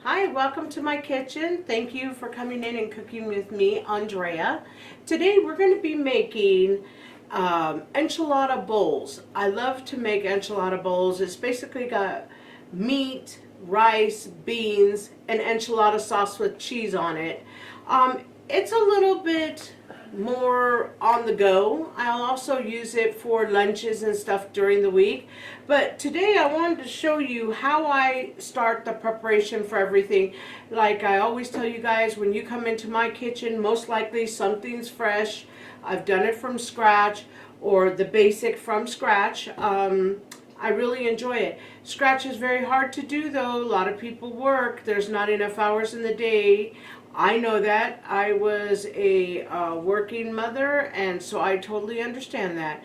Hi, welcome to my kitchen. Thank you for coming in and cooking with me, Andrea. Today we're going to be making enchilada bowls. I love to make enchilada bowls. It's basically got meat, rice, beans, and enchilada sauce with cheese on it. It's a little bit more on the go. I'll also use it for lunches and stuff during the week. But today I wanted to show you how I start the preparation for everything. Like I always tell you guys, when you come into my kitchen, most likely something's fresh. I've done it from scratch or the basic from scratch. I really enjoy it. Scratch is very hard to do though. A lot of people work. There's not enough hours in the day. I know that. I was a working mother, and so I totally understand that.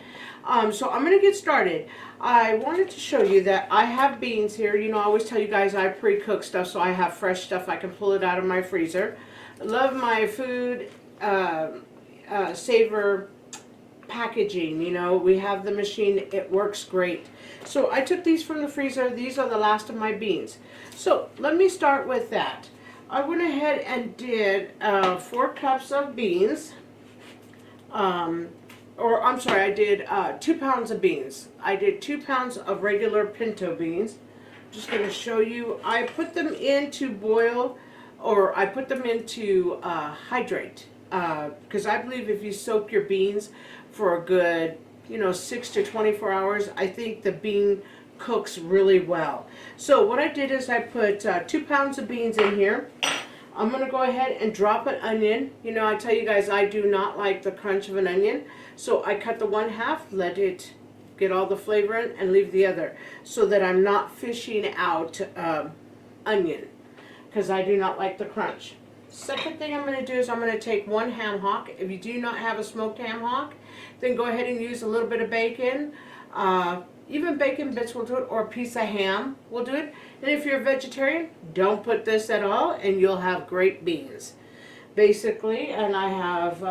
So I'm going to get started. I wanted to show you that I have beans here. You know, I always tell you guys I pre-cook stuff, so I have fresh stuff. I can pull it out of my freezer. I love my food saver packaging. You know, we have the machine. It works great. So I took these from the freezer. These are the last of my beans. So let me start with that. I went ahead and did 4 cups of beans, I did 2 pounds of beans. I did 2 pounds of regular pinto beans. I'm just going to show you. I put them into boil, or I put them into hydrate, because I believe if you soak your beans for a good, 6 to 24 hours, I think the bean cooks really well. So what I did is I put 2 pounds of beans in here. I'm going to go ahead and drop an onion. You know, I tell you guys I do not like the crunch of an onion. So I cut the 1/2, let it get all the flavor in, and leave the other. So that I'm not fishing out onion. Because I do not like the crunch. Second thing I'm going to do is I'm going to take 1 ham hock. If you do not have a smoked ham hock, then go ahead and use a little bit of bacon. Even bacon bits will do it, or a piece of ham will do it. And if you're a vegetarian, don't put this at all, and you'll have great beans. Basically, and I have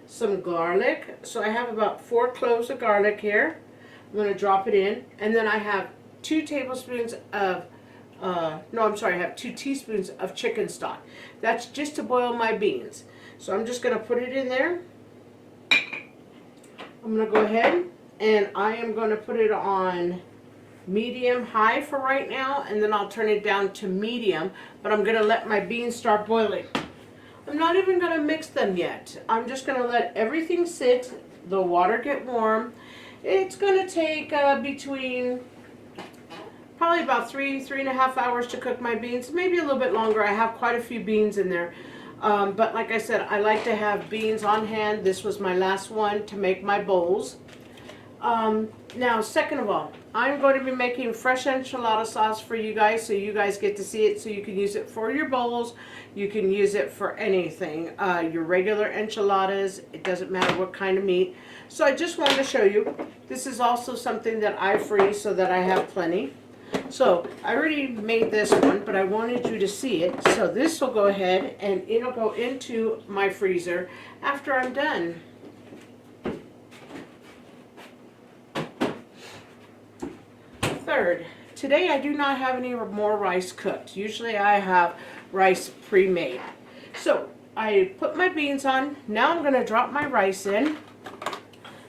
some garlic. So I have about 4 cloves of garlic here. I'm going to drop it in. And then I have 2 tablespoons of, I have 2 teaspoons of chicken stock. That's just to boil my beans. So I'm just going to put it in there. I'm going to go ahead and I am going to put it on medium high for right now, and then I'll turn it down to medium, but I'm going to let my beans start boiling. I'm not even going to mix them yet. I'm just going to let everything sit, the water get warm. It's going to take between probably about 3.5 hours to cook my beans, maybe a little bit longer. I have quite a few beans in there. But like I said, I like to have beans on hand. This was my last one to make my bowls. Now, second of all, I'm going to be making fresh enchilada sauce for you guys, so you guys get to see it, so you can use it for your bowls. You can use it for anything. Your regular enchiladas, it doesn't matter what kind of meat. So I just wanted to show you. This is also something that I freeze so that I have plenty. So I already made this one, but I wanted you to see it. So this will go ahead and it'll go into my freezer after I'm done. Third, today I do not have any more rice cooked. Usually I have rice pre-made. So I put my beans on. Now I'm going to drop my rice in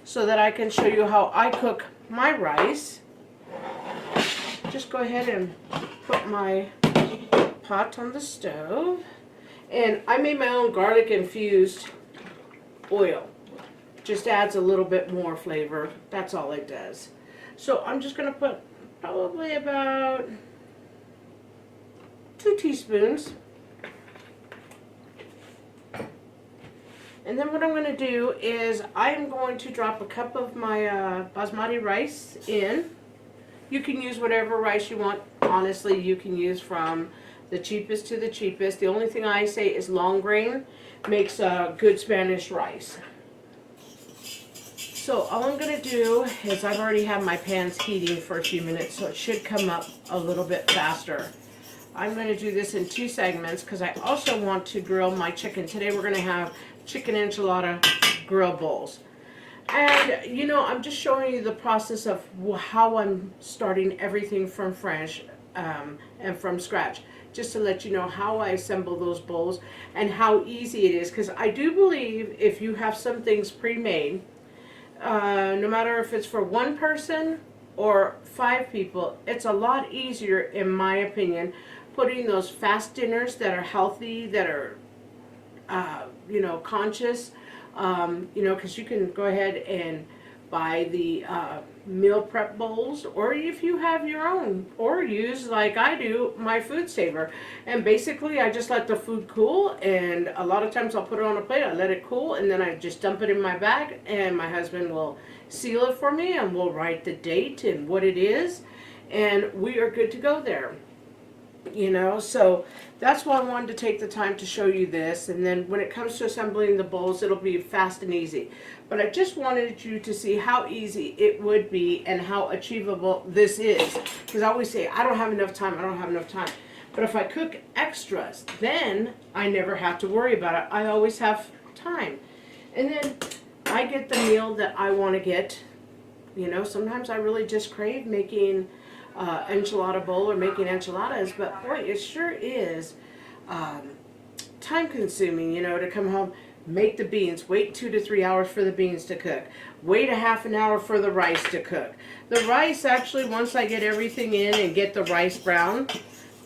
so that I can show you how I cook my rice. Just go ahead and put my pot on the stove. And I made my own garlic infused oil. Just adds a little bit more flavor. That's all it does. So I'm just going to put probably about 2 teaspoons. And then what I'm going to do is I'm going to drop a cup of my basmati rice in. You can use whatever rice you want. Honestly, you can use from the cheapest to the cheapest. The only thing I say is long grain makes a good Spanish rice. So all I'm going to do is I've already had my pans heating for a few minutes, so it should come up a little bit faster. I'm going to do this in 2 segments because I also want to grill my chicken. Today we're going to have chicken enchilada grill bowls. And, you know, I'm just showing you the process of how I'm starting everything from fresh. and from scratch, just to let you know how I assemble those bowls and how easy it is. Because I do believe if you have some things pre-made, no matter if it's for one person or 5 people, it's a lot easier, in my opinion, putting those fast dinners that are healthy, that are, conscious, because you can go ahead and buy the meal prep bowls, or if you have your own, or use, like I do, my food saver. And basically I just let the food cool, and a lot of times I'll put it on a plate, I let it cool, and then I just dump it in my bag, and my husband will seal it for me, and we'll write the date and what it is, and we are good to go there. So that's why I wanted to take the time to show you this. And then when it comes to assembling the bowls, it'll be fast and easy. But I just wanted you to see how easy it would be and how achievable this is. Because I always say, I don't have enough time, I don't have enough time. But if I cook extras, then I never have to worry about it. I always have time. And then I get the meal that I want to get. Sometimes I really just crave making enchilada bowl or making enchiladas, but boy, it sure is time consuming, to come home, make the beans, wait 2 to 3 hours for the beans to cook, wait a half an hour for the rice to cook. The rice, actually, once I get everything in and get the rice brown,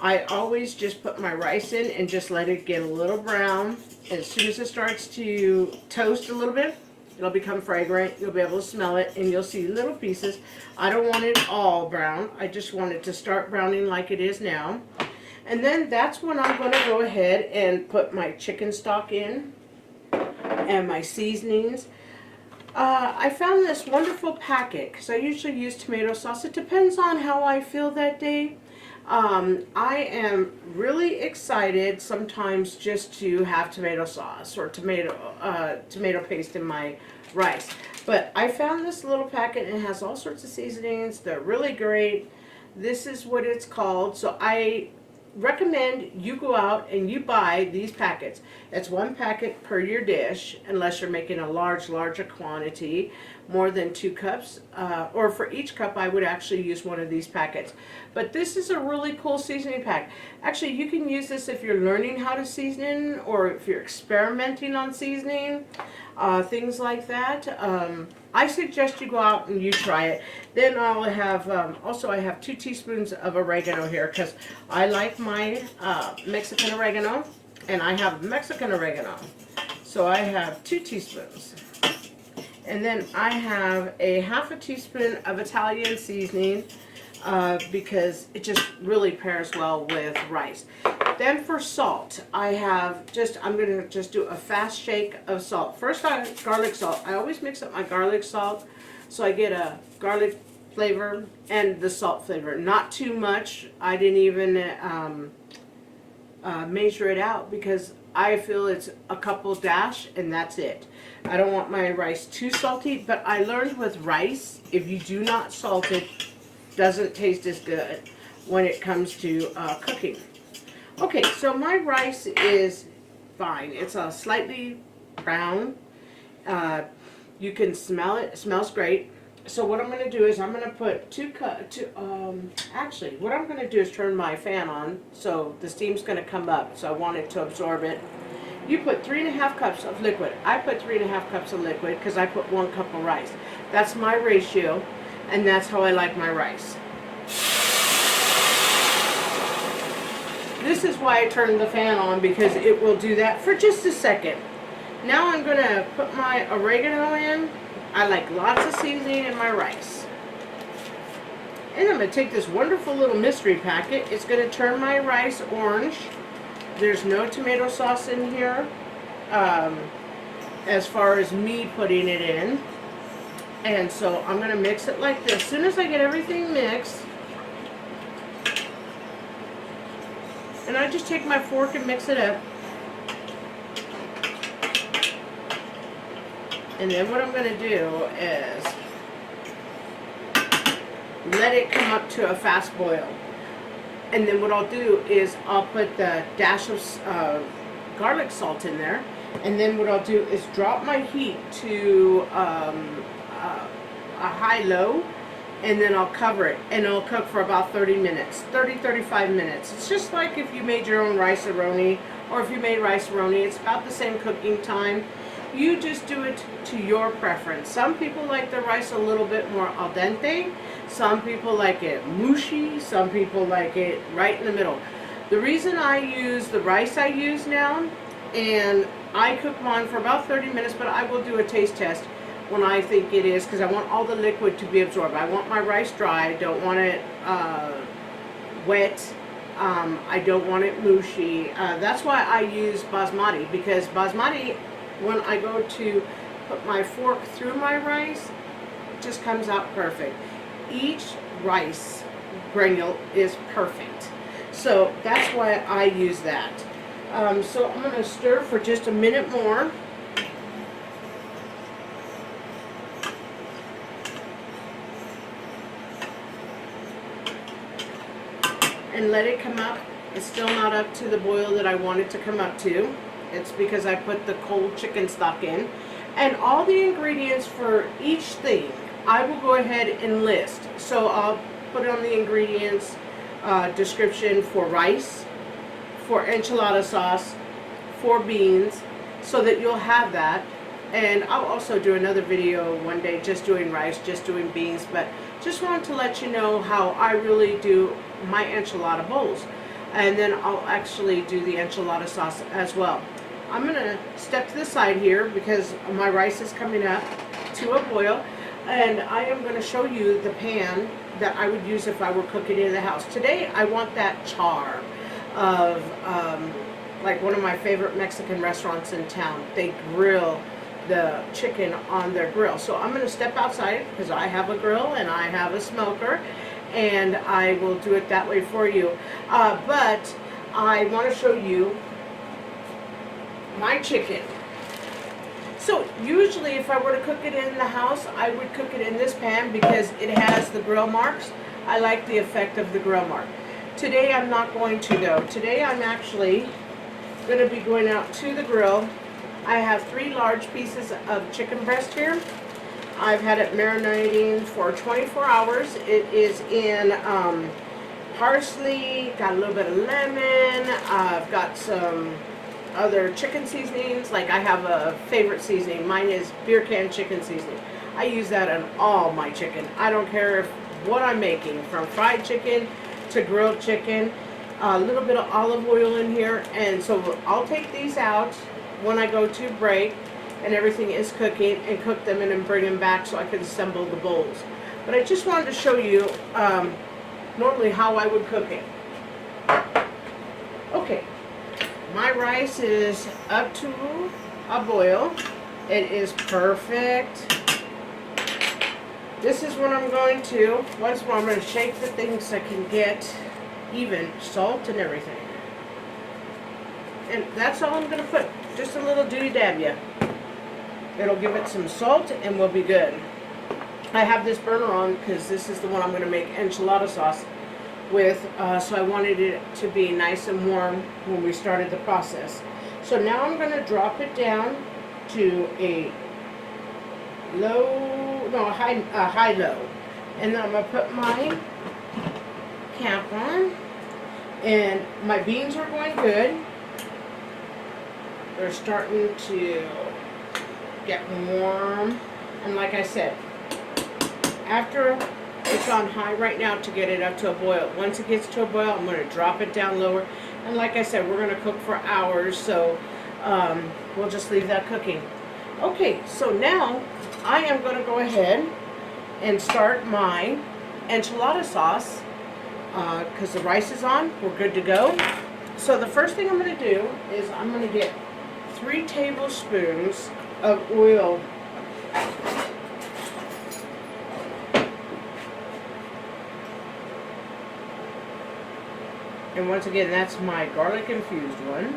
I always just put my rice in and just let it get a little brown. And as soon as it starts to toast a little bit, it'll become fragrant. You'll be able to smell it, and you'll see little pieces. I don't want it all brown. I just want it to start browning like it is now. And then that's when I'm going to go ahead and put my chicken stock in and my seasonings. I found this wonderful packet because I usually use tomato sauce. It depends on how I feel that day. I am really excited sometimes just to have tomato sauce or tomato paste in my rice. But I found this little packet, and it has all sorts of seasonings. They're really great. This is what it's called. So I recommend you go out and you buy these packets. It's 1 packet per your dish, unless you're making a larger quantity, more than 2 cups, or for each cup I would actually use one of these packets. But this is a really cool seasoning pack. Actually, you can use this if you're learning how to season, or if you're experimenting on seasoning, things like that. I suggest you go out and you try it. Then I'll have, also I have 2 teaspoons of oregano here, because I like my Mexican oregano, and I have Mexican oregano. So I have 2 teaspoons. And then I have a half a teaspoon of Italian seasoning, because it just really pairs well with rice. Then for salt, I'm going to just do a fast shake of salt. First, garlic salt. I always mix up my garlic salt so I get a garlic flavor and the salt flavor. Not too much. I didn't even measure it out, because I feel it's a couple dash and that's it. I don't want my rice too salty, but I learned with rice, if you do not salt it, doesn't taste as good when it comes to cooking. Okay, so my rice is fine. It's a slightly brown. You can smell it. It smells great. So what I'm going to do is I'm going to put actually, what I'm going to do is turn my fan on, so the steam's going to come up. So I want it to absorb it. You put 3.5 cups of liquid. I put 3.5 cups of liquid because I put 1 cup of rice. That's my ratio, and that's how I like my rice. This is why I turned the fan on, because it will do that for just a second. Now I'm going to put my oregano in. I like lots of seasoning in my rice. And I'm going to take this wonderful little mystery packet. It's going to turn my rice orange. There's no tomato sauce in here, as far as me putting it in. And so I'm going to mix it like this. As soon as I get everything mixed, and I just take my fork and mix it up. And then what I'm going to do is let it come up to a fast boil. And then what I'll do is I'll put the dash of garlic salt in there. And then what I'll do is drop my heat to a high-low. and then I'll cover it, and it'll cook for about 30 minutes, 35 minutes. It's just like if you made your own rice-a-roni, or if you made rice-a-roni, it's about the same cooking time. You just do it to your preference. Some people like the rice a little bit more al dente. Some people like it mushy. Some people like it right in the middle. The reason I use the rice I use now, and I cook mine for about 30 minutes, but I will do a taste test when I think it is, because I want all the liquid to be absorbed. I want my rice dry. I don't want it wet. I don't want it mushy. That's why I use basmati, because basmati, when I go to put my fork through my rice, it just comes out perfect. Each rice granule is perfect. So that's why I use that. So I'm going to stir for just a minute more. And let it come up. It's still not up to the boil that I want it to come up to. It's because I put the cold chicken stock in. And all the ingredients for each thing, I will go ahead and list. So I'll put on the ingredients description for rice, for enchilada sauce, for beans, so that you'll have that. And I'll also do another video one day just doing rice, just doing beans, but just wanted to let you know how I really do my enchilada bowls. And then I'll actually do the enchilada sauce as well. I'm going to step to the side here because my rice is coming up to a boil, and I am going to show you the pan that I would use if I were cooking in the house. Today I want that char of like one of my favorite Mexican restaurants in town. They grill the chicken on their grill. So I'm going to step outside because I have a grill and I have a smoker, and I will do it that way for you. But I want to show you my chicken. So usually if I were to cook it in the house, I would cook it in this pan because it has the grill marks. I like the effect of the grill mark. Today I'm not going to though. Today I'm actually going to be going out to the grill. I have 3 large pieces of chicken breast here. I've had it marinating for 24 hours. It is in parsley, got a little bit of lemon. I've got some other chicken seasonings. Like I have a favorite seasoning. Mine is beer can chicken seasoning. I use that on all my chicken. I don't care if what I'm making, from fried chicken to grilled chicken. A little bit of olive oil in here, and so I'll take these out when I go to break and everything is cooking, and cook them and then bring them back so I can assemble the bowls. But I just wanted to show you normally how I would cook it. Okay, my rice is up to a boil. It is perfect. This is what I'm going to, once more, I'm going to shake the things so I can get even salt and everything. And that's all I'm going to put. Just a little doody-dab. It'll give it some salt and we'll be good. I have this burner on because this is the one I'm going to make enchilada sauce with. So I wanted it to be nice and warm when we started the process. So now I'm going to drop it down to a high-low. And then I'm going to put my cap on. And my beans are going good. They're starting to get warm. And like I said, after it's on high right now to get it up to a boil. Once it gets to a boil, I'm going to drop it down lower. And like I said, we're going to cook for hours, so we'll just leave that cooking. Okay, so now I am going to go ahead and start my enchilada sauce because the rice is on. We're good to go. So the first thing I'm going to do is I'm going to get 3 tablespoons of oil. And once again, that's my garlic infused one.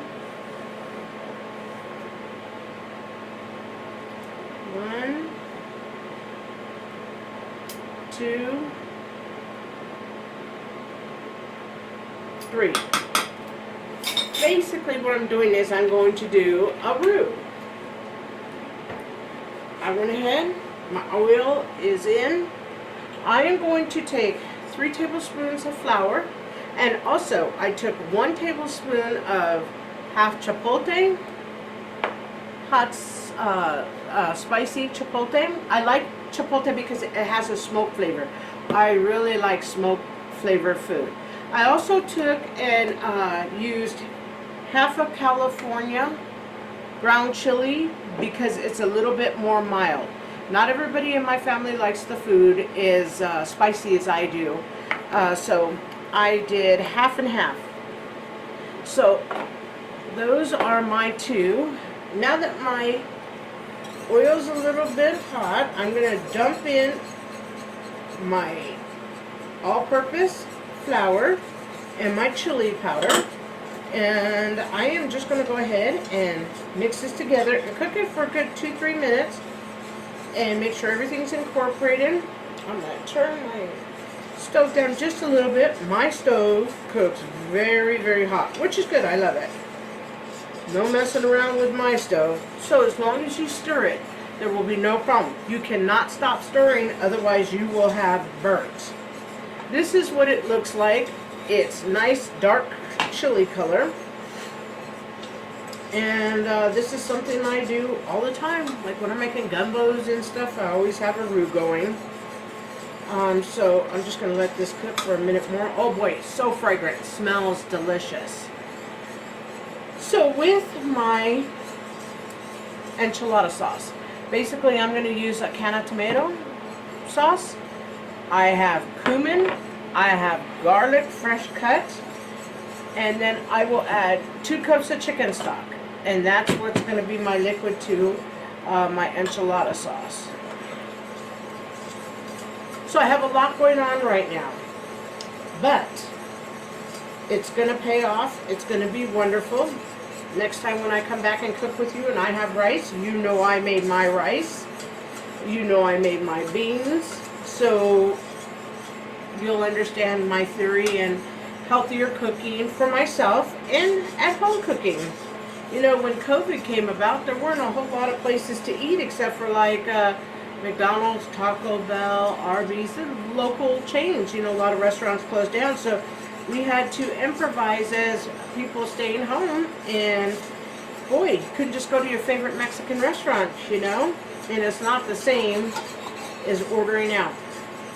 1, 2, 3. Basically what I'm doing is I'm going to do a roux. I went ahead, my oil is in. I am going to take 3 tablespoons of flour, and also I took 1 tablespoon of half chipotle, hot spicy chipotle. I like chipotle because it has a smoke flavor. I really like smoke flavored food. I also took and used half a California ground chili because it's a little bit more mild. Not everybody in my family likes the food as spicy as I do. So I did half and half. So those are my 2. Now that my oil's a little bit hot, I'm going to dump in my all-purpose flour and my chili powder. And I am just going to go ahead and mix this together and cook it for a good 2-3 minutes and make sure everything's incorporated. I'm going to turn my stove down just a little bit. My stove cooks very, very hot, which is good. I love it. No messing around with my stove. So as long as you stir it, there will be no problem. You cannot stop stirring, otherwise you will have burnt. This is what it looks like. It's nice dark chili color. And this is something I do all the time. Like when I'm making gumbos and stuff, I always have a roux going. So I'm just going to let this cook for a minute more. Oh boy, it's so fragrant. It smells delicious. So with my enchilada sauce, basically I'm going to use a can of tomato sauce. I have cumin. I have garlic fresh cut. And then I will add 2 cups of chicken stock. And that's what's going to be my liquid to my enchilada sauce. So I have a lot going on right now. But it's going to pay off. It's going to be wonderful. Next time when I come back and cook with you and I have rice, you know I made my rice. You know I made my beans. So you'll understand my theory and healthier cooking for myself and at home cooking. You know, when COVID came about, there weren't a whole lot of places to eat except for like McDonald's, Taco Bell, Arby's, the local chains. You know, a lot of restaurants closed down, so we had to improvise as people staying home. And boy, you couldn't just go to your favorite Mexican restaurant, you know, and it's not the same as ordering out.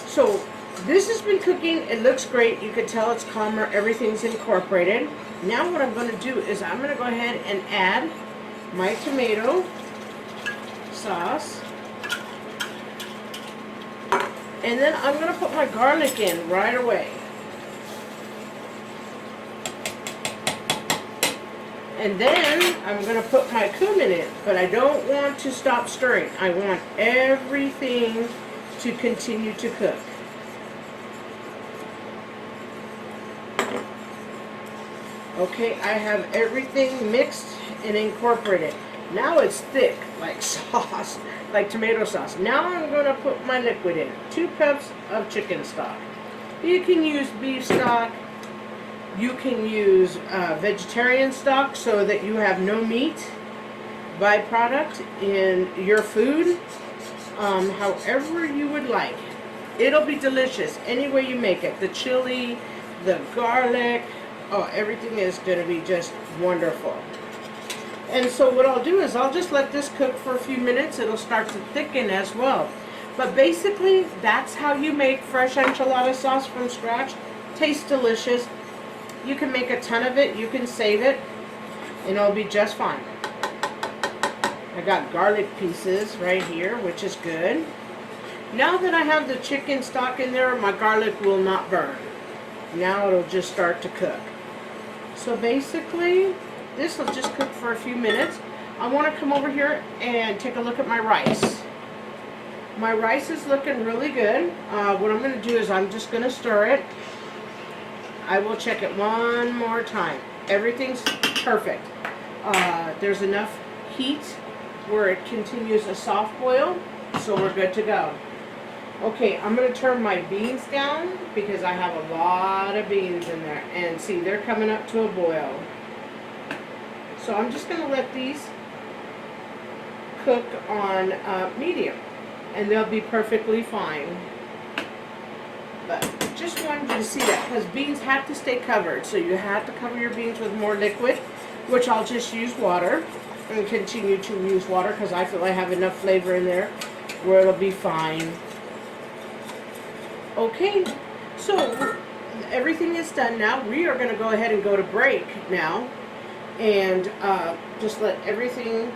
So this has been cooking. It looks great. You can tell it's calmer. Everything's incorporated. Now what I'm going to do is I'm going to go ahead and add my tomato sauce. And then I'm going to put my garlic in right away. And then I'm going to put my cumin in. But I don't want to stop stirring. I want everything to continue to cook. Okay, I have everything mixed and incorporated. Now it's thick, like sauce, like tomato sauce. Now I'm going to put my liquid in. 2 cups of chicken stock. You can use beef stock. You can use vegetarian stock so that you have no meat byproduct in your food. However you would like. It'll be delicious any way you make it. The chili, the garlic. Oh, everything is going to be just wonderful. And so what I'll do is I'll just let this cook for a few minutes. It'll start to thicken as well. But basically, that's how you make fresh enchilada sauce from scratch. Tastes delicious. You can make a ton of it. You can save it. And it'll be just fine. I got garlic pieces right here, which is good. Now that I have the chicken stock in there, my garlic will not burn. Now it'll just start to cook. So basically, this will just cook for a few minutes. I want to come over here and take a look at my rice. My rice is looking really good. What I'm going to do is I'm just going to stir it. I will check it one more time. Everything's perfect. There's enough heat where it continues a soft boil, so we're good to go. Okay, I'm going to turn my beans down because I have a lot of beans in there. And see, they're coming up to a boil. So I'm just going to let these cook on medium. And they'll be perfectly fine. just wanted you to see that because beans have to stay covered. So you have to cover your beans with more liquid, which I'll just use water and continue to use water because I feel I have enough flavor in there where it'll be fine. Okay, so everything is done now. We are going to go ahead and go to break now and just let everything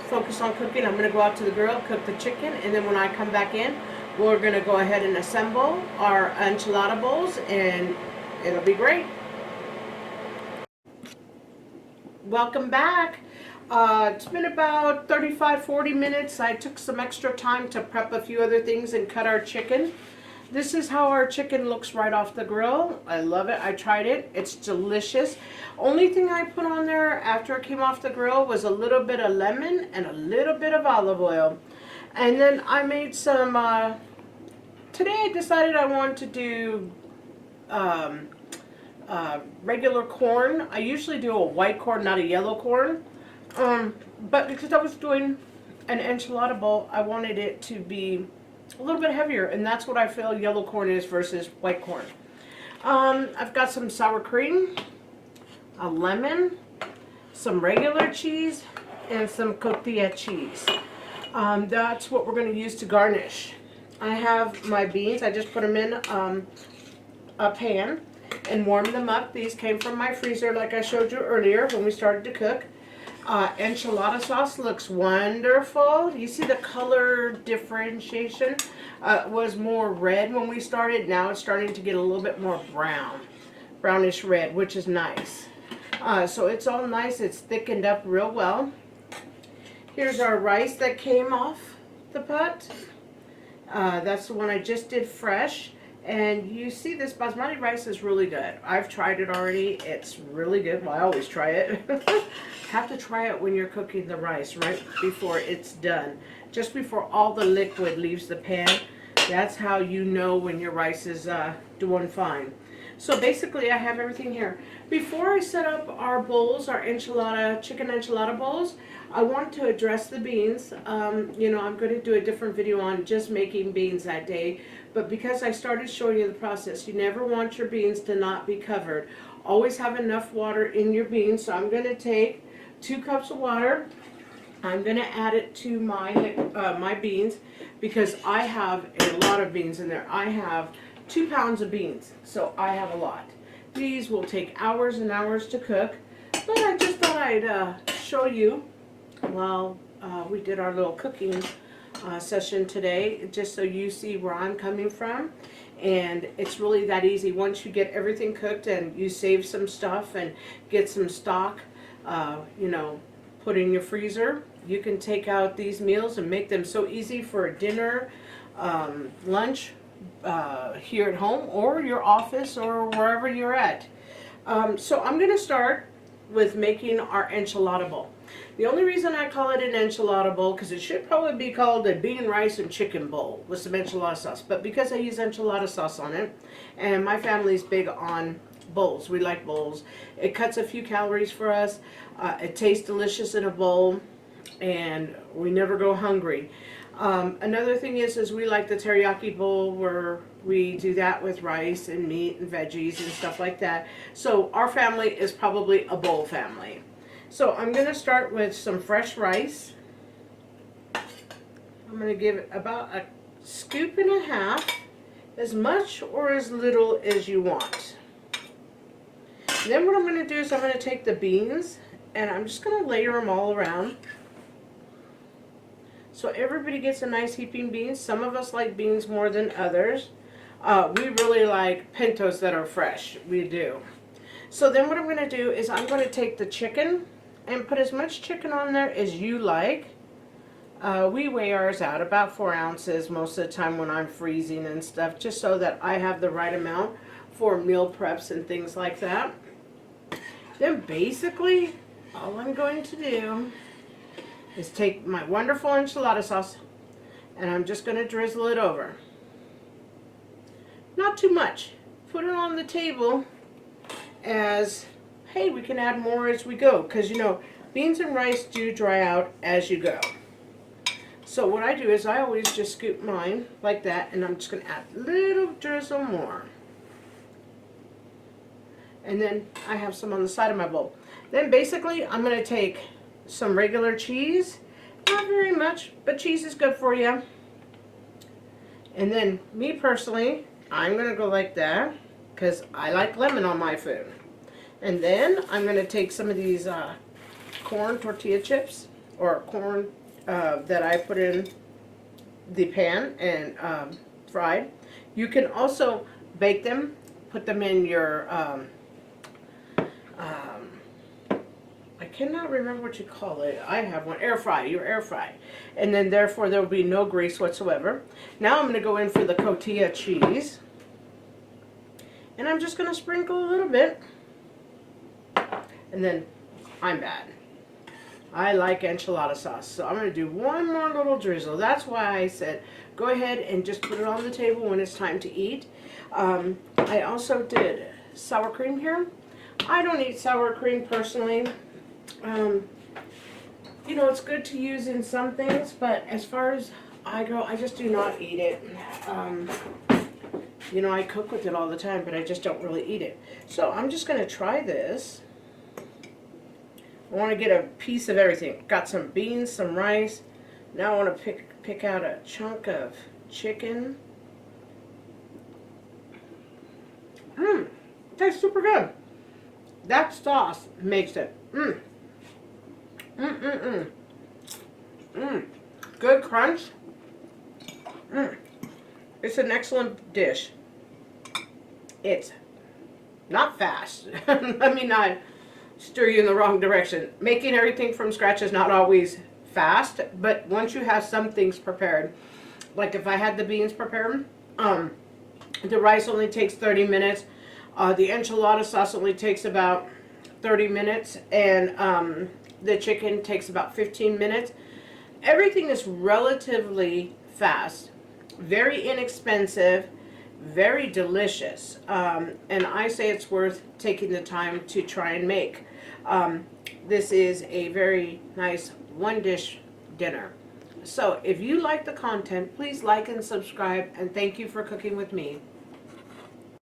focus on cooking. I'm going to go out to the grill, cook the chicken, and then when I come back in, we're going to go ahead and assemble our enchilada bowls, and it'll be great. Welcome back. It's been about 35-40 minutes. I took some extra time to prep a few other things and cut our chicken. This is how our chicken looks right off the grill. I love it. I tried it. It's delicious. Only thing I put on there after it came off the grill was a little bit of lemon and a little bit of olive oil. And then I made some, today I decided I wanted to do regular corn. I usually do a white corn, not a yellow corn. But because I was doing an enchilada bowl, I wanted it to be a little bit heavier, and that's what I feel yellow corn is versus white corn. I've got some sour cream, a lemon, some regular cheese, and some cotija cheese. That's what we're going to use to garnish. I have my beans. I just put them in a pan and warmed them up. These came from my freezer like I showed you earlier when we started to cook. Enchilada sauce looks wonderful. You see the color differentiation was more red when we started. Now it's starting to get a little bit more brownish red, which is nice. So it's all nice. It's thickened up real well. Here's our rice that came off the pot. That's the one I just did fresh. And you see this basmati rice is really good. I've tried it already. It's really good. Well, I always try it. Have to try it when you're cooking the rice right before it's done. Just before all the liquid leaves the pan. That's how you know when your rice is doing fine. So basically I have everything here. Before I set up our bowls, our chicken enchilada bowls, I want to address the beans. You know, I'm going to do a different video on just making beans that day. But because I started showing you the process, you never want your beans to not be covered. Always have enough water in your beans. So I'm going to take 2 cups of water. I'm going to add it to my beans because I have a lot of beans in there. I have 2 pounds of beans, so I have a lot. These will take hours and hours to cook, but I just thought I'd show you while we did our little cooking session today, just so you see where I'm coming from. And it's really that easy. Once you get everything cooked and you save some stuff and get some stock, you know, put in your freezer, you can take out these meals and make them so easy for a dinner, lunch, here at home or your office or wherever you're at. So I'm going to start with making our enchilada bowl. The only reason I call it an enchilada bowl, because it should probably be called a bean, rice, and chicken bowl with some enchilada sauce. But because I use enchilada sauce on it, and my family's big on bowls, we like bowls. It cuts a few calories for us. It tastes delicious in a bowl, and we never go hungry. Another thing is we like the teriyaki bowl where we do that with rice and meat and veggies and stuff like that. So our family is probably a bowl family. So I'm going to start with some fresh rice. I'm going to give it about a scoop and a half, as much or as little as you want. And then what I'm going to do is I'm going to take the beans and I'm just going to layer them all around. So everybody gets a nice heaping beans. Some of us like beans more than others. We really like pintos that are fresh. We do. So then what I'm going to do is I'm going to take the chicken and put as much chicken on there as you like. We weigh ours out about 4 ounces most of the time when I'm freezing and stuff, just so that I have the right amount for meal preps and things like that. Then basically all I'm going to do is take my wonderful enchilada sauce and I'm just going to drizzle it over. Not too much. Put it on the table as, hey, we can add more as we go, because you know beans and rice do dry out as you go. So what I do is I always just scoop mine like that, and I'm just going to add a little drizzle more. And then I have some on the side of my bowl. Then basically I'm going to take some regular cheese. Not very much, but cheese is good for you. And then me personally, I'm going to go like that because I like lemon on my food. And then I'm going to take some of these corn tortilla chips or corn that I put in the pan and fried. You can also bake them, put them in your, I cannot remember what you call it. I have one, air fry, your air fry. And then therefore there will be no grease whatsoever. Now I'm going to go in for the cotija cheese. And I'm just going to sprinkle a little bit. And then I'm bad. I like enchilada sauce. So I'm going to do one more little drizzle. That's why I said go ahead and just put it on the table when it's time to eat. I also did sour cream here. I don't eat sour cream personally. You know, it's good to use in some things, but as far as I go, I just do not eat it. You know, I cook with it all the time, but I just don't really eat it. So I'm just going to try this. I want to get a piece of everything. Got some beans, some rice. Now I want to pick out a chunk of chicken. Tastes super good. That sauce makes it. Good crunch. It's an excellent dish. It's not fast. Let me not steer you in the wrong direction. Making everything from scratch is not always fast, but once you have some things prepared, like if I had the beans prepared, the rice only takes 30 minutes. The enchilada sauce only takes about 30 minutes, and the chicken takes about 15 minutes. Everything is relatively fast, very inexpensive, very delicious, and I say it's worth taking the time to try and make. This is a very nice one-dish dinner. So if you like the content, please like and subscribe, and thank you for cooking with me.